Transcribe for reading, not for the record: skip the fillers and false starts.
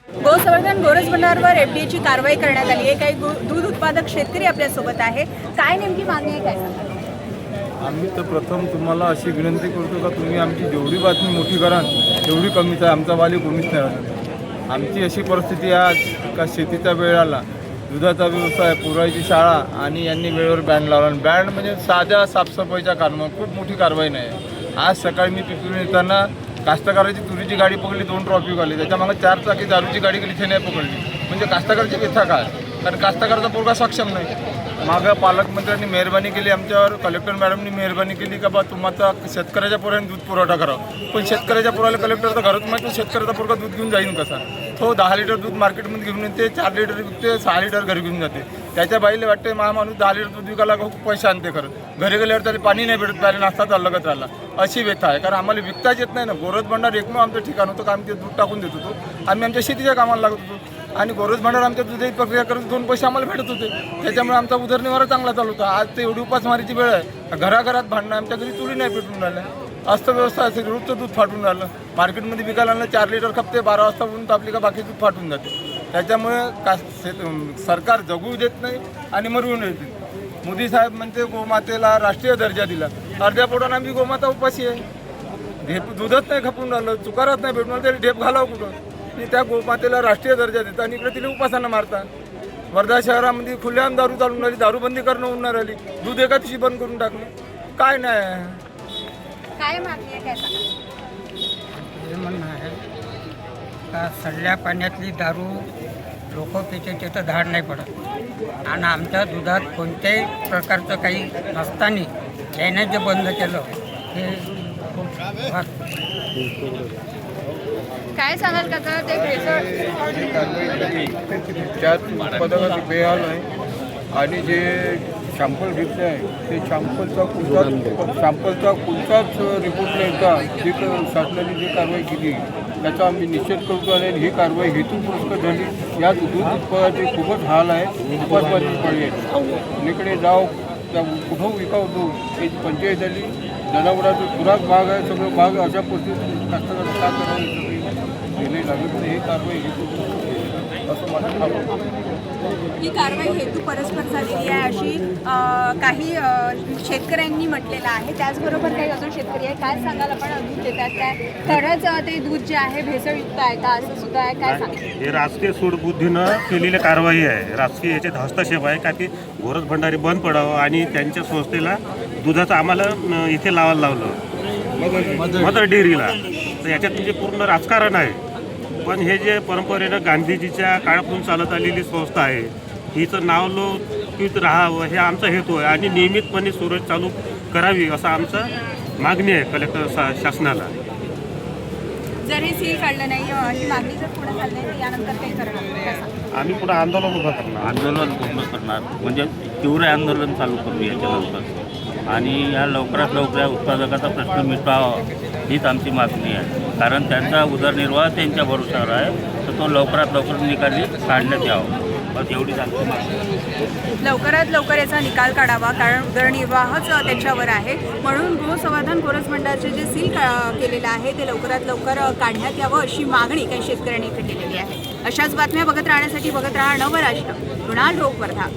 गोसंवर्धन गोरज भंडारवर एफडीएची कारवाई करण्यात आली आहे। काही दूध उत्पादक शेतकरी आपल्यासोबत आहे। काय नेमकी मागणी आहे, काय सांगाल? आम्ही तर प्रथम तुम्हाला अशी विनंती करतो का तुम्ही आमची जेवढी बातमी मोठी कराल तेवढी कमीच आहे। आमचा वाली कोणीच नाही राहिला। आमची अशी परिस्थिती आहे आज का शेतीचा वेळ आला, दुधाचा व्यवसाय, पुरायची शाळा आणि यांनी वेळेवर बॅन लावला। बॅन म्हणजे साध्या साफसफाईच्या कामावर खूप मोठी कारवाई नाही। आज सकाळी मी पिपळून येताना कास्तकाराची तुरीची गाडी पकडली, 2 ट्रॉफिक आली, त्याच्यामागे 4 चाकी दारूची गाडी गेली, ते नाही पकडली। म्हणजे कास्तकाराची व्यथा काय? कारण कास्तकाराचा पोरगा सक्षम नाही। मागं पालकमंत्र्यांनी मेहरबानी केली आमच्यावर, कलेक्टर मॅडमनी मेहरबानी केली का बा तुमचा शेतकऱ्याच्या पोराने दूध पुरवठा करावा। पण शेतकऱ्याच्या पोराला कलेक्टरचा घरात माहिती, शेतकऱ्याचा पोरगा दूध घेऊन जाईन कसा? तो 10 लिटर दूध मार्केटमध्ये घेऊन येते, 4 लिटर विकते, 6 लिटर घरी घेऊन जाते। त्याच्या बाईला वाटते माणूस 10 लिटर दूध विकायला खूप पैसे आणते, खरं घरी गेल्यावर त्याला पाणी नाही भेटत, त्याला नाश्ता चाललंच राहिला, अशी व्यथा आहे। कारण आम्हाला विकताच येत नाही ना। गोरज भंडार एकमेव आमचं ठिकाण होतं का आम्ही ते दूध टाकून देत होतो, आम्ही आमच्या शेतीच्या कामाला लागत होतो आणि गोरज भंडार आमच्या दुधाची प्रक्रिया करत 2 पैसे आम्हाला भेटत होते, त्याच्यामुळे आमचा उदरनिर्वाह चांगला चालू होता। आज ते एवढी उपासमारीची वेळ आहे, घराघरात भांडणं, आमच्या घरी चुली नाही पेटून राहिल्या, अर्थव्यवस्था असेल, रोजचं दूध फाटून राहिलं, मार्केटमध्ये विकायला आणलं 4 लिटर खपते, 12 वाजता उठून तापली का बाकी दूध फाटून जाते। त्याच्यामुळे सरकार जगू देत नाही आणि मरवू देत नाही। मोदी साहेब म्हणते गोमातेला राष्ट्रीय दर्जा दिला, अर्ध्या पोटानं आम्ही गोमाता उपाशी आहे, ढेप दूधच नाही खपून राहिलं, चुकारच नाही भेटून, तरी ढेप घालावं कुठं? आणि त्या गोमातेला राष्ट्रीय दर्जा देतात आणि इकडे तिला उपासना मारतात। वर्धा शहरामध्ये खुलेआम दारू चालून राहिली, दारूबंदी करणं होणार राहिली, दूध एका दिवशी बंद करून टाकलं, काय नाही। काय मागणी आहे, काय सांगाल? हे म्हणणं आहे का सडल्या पाण्यातली दारू लोक पिते तिथं धाड नाही पडत आणि आमच्या दुधात कोणत्याही प्रकारचं काही नसताना त्याने जे बंद केलं हे खूप काय सांगाल काका? ते भेसळ त्यात उत्पादनाचा बेहाल आहे आणि जे शॅम्पल घेतले आहे ते शॅम्पलचा कोणताच रिपोर्ट नाही का जी शासनाने जी कारवाई केली त्याचा आम्ही निषेध करतो आणि ही कारवाई हेतुपुरस्सर झाली। यात दूध उत्पादनाचे खूपच हाल आहे, उपासमारी पडली आहे। इकडे जाव कुठं विकाव दूध याची पंचायत झाली, जनावरांचा खुराक भाग आहे, सगळं भाग अशा परिस्थितीत कास्तकारांना का करावं सगळी गेले लागत ही कारवाई हेतू असं मला ही कारवाई हेतू परस्पर झालेली आहे अशी काही शेतकऱ्यांनी म्हटलेलं आहे। त्याचबरोबर काही अजून शेतकरी आहे, काय सांगाल आपण? दूध देतात काय खरंच ते दूध जे आहे भेसळयुक्त आहे का, असं सुद्धा आहे, काय सांगाल? हे राजकीय सूडबुद्धीनं केलेली कारवाई आहे, राजकीय याच्यात हस्तक्षेप आहे का की गोरज भंडारी बंद पडावं आणि त्यांच्या संस्थेला दुधाचं आम्हाला इथे लावायला लावलं मदर डेअरीला, तर याच्यात म्हणजे पूर्ण राजकारण आहे। पण हे जे परंपरेनं गांधीजीच्या काळापासून चालत आलेली संस्था आहे, हिचं नाव लोकित राहावं हे आमचा हेतू आहे आणि नियमितपणे सुरळीत चालू करावी असं आमचं मागणी आहे कलेक्टर शासनाला। जर हे सील काढलं नाही, ही मागणी जर पुढे झाली नाही, यानंतर काही करणार काय सांगाल? आम्ही पुढे आंदोलन उभं करणार, आंदोलन पूर्ण करणार, म्हणजे तीव्र आंदोलन चालू करू याच्यानंतर आणि या लवकरात लवकर या उत्पादकाचा प्रश्न मिटवावा हीच आमची मागणी आहे। कारण त्यांचा उदरनिर्वाह त्यांच्या भरोशावर आहे, तर तो लवकरात लवकर निकाली काढण्यात यावा, बस एवढीच आमची मागणी आहे। लवकरात लवकर याचा निकाल काढावा, कारण उदरनिर्वाहच त्यांच्यावर आहे। म्हणून गोसंवर्धन गोरज भंडारचे जे सील केलेलं आहे ते लवकरात लवकर काढण्यात यावं अशी मागणी काही शेतकऱ्यांनी इथे केलेली आहे। अशाच बातम्या बघत राहण्यासाठी बघत राहा नवराष्ट्र, मृणाल रोग वर्धा।